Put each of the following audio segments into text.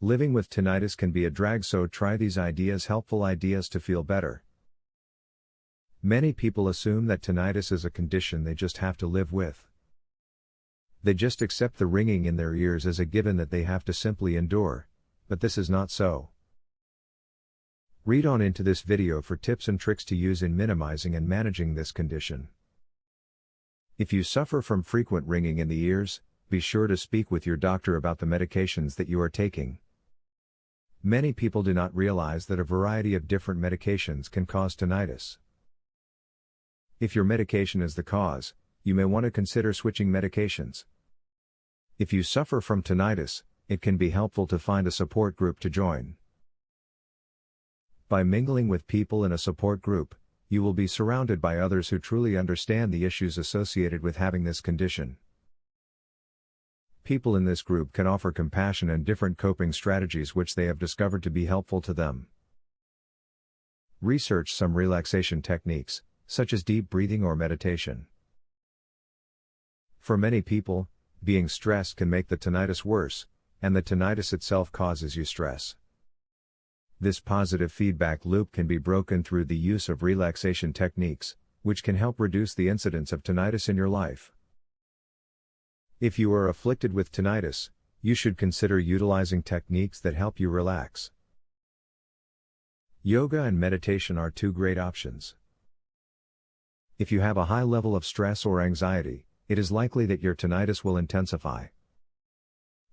Living with tinnitus can be a drag, so try these helpful ideas to feel better. Many people assume that tinnitus is a condition they just have to live with. They just accept the ringing in their ears as a given that they have to simply endure, but this is not so. Read on into this video for tips and tricks to use in minimizing and managing this condition. If you suffer from frequent ringing in the ears, be sure to speak with your doctor about the medications that you are taking. Many people do not realize that a variety of different medications can cause tinnitus. If your medication is the cause, you may want to consider switching medications. If you suffer from tinnitus, it can be helpful to find a support group to join. By mingling with people in a support group, you will be surrounded by others who truly understand the issues associated with having this condition. People in this group can offer compassion and different coping strategies which they have discovered to be helpful to them. Research some relaxation techniques, such as deep breathing or meditation. For many people, being stressed can make the tinnitus worse, and the tinnitus itself causes you stress. This positive feedback loop can be broken through the use of relaxation techniques, which can help reduce the incidence of tinnitus in your life. If you are afflicted with tinnitus, you should consider utilizing techniques that help you relax. Yoga and meditation are two great options. If you have a high level of stress or anxiety, it is likely that your tinnitus will intensify.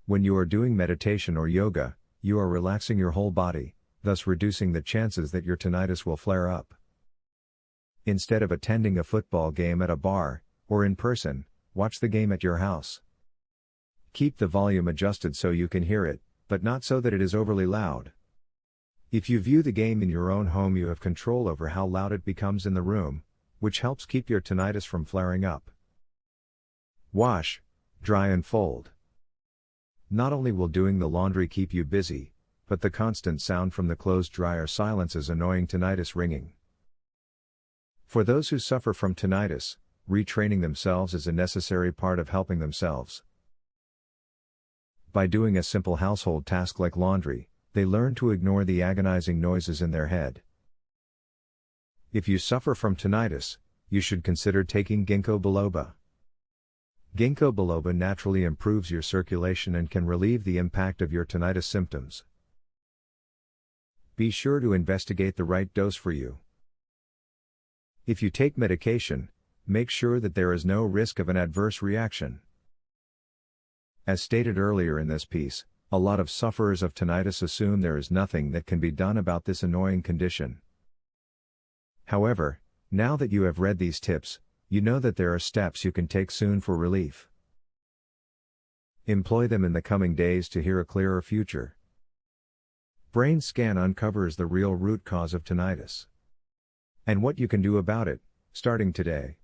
When you are doing meditation or yoga, you are relaxing your whole body, thus reducing the chances that your tinnitus will flare up. Instead of attending a football game at a bar, or in person, watch the game at your house. Keep the volume adjusted so you can hear it, but not so that it is overly loud. If you view the game in your own home, you have control over how loud it becomes in the room, which helps keep your tinnitus from flaring up. Wash, dry and fold. Not only will doing the laundry keep you busy, but the constant sound from the clothes dryer silences annoying tinnitus ringing. For those who suffer from tinnitus, retraining themselves is a necessary part of helping themselves. By doing a simple household task like laundry, they learn to ignore the agonizing noises in their head. If you suffer from tinnitus, you should consider taking ginkgo biloba. Ginkgo biloba naturally improves your circulation and can relieve the impact of your tinnitus symptoms. Be sure to investigate the right dose for you. If you take medication, make sure that there is no risk of an adverse reaction. As stated earlier in this piece, a lot of sufferers of tinnitus assume there is nothing that can be done about this annoying condition. However, now that you have read these tips, you know that there are steps you can take soon for relief. Employ them in the coming days to hear a clearer future. Brain scan uncovers the real root cause of tinnitus and what you can do about it, starting today.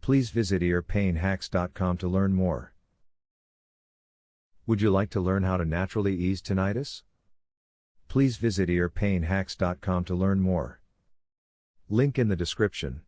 Please visit earpainhacks.com to learn more. Would you like to learn how to naturally ease tinnitus? Please visit earpainhacks.com to learn more. Link in the description.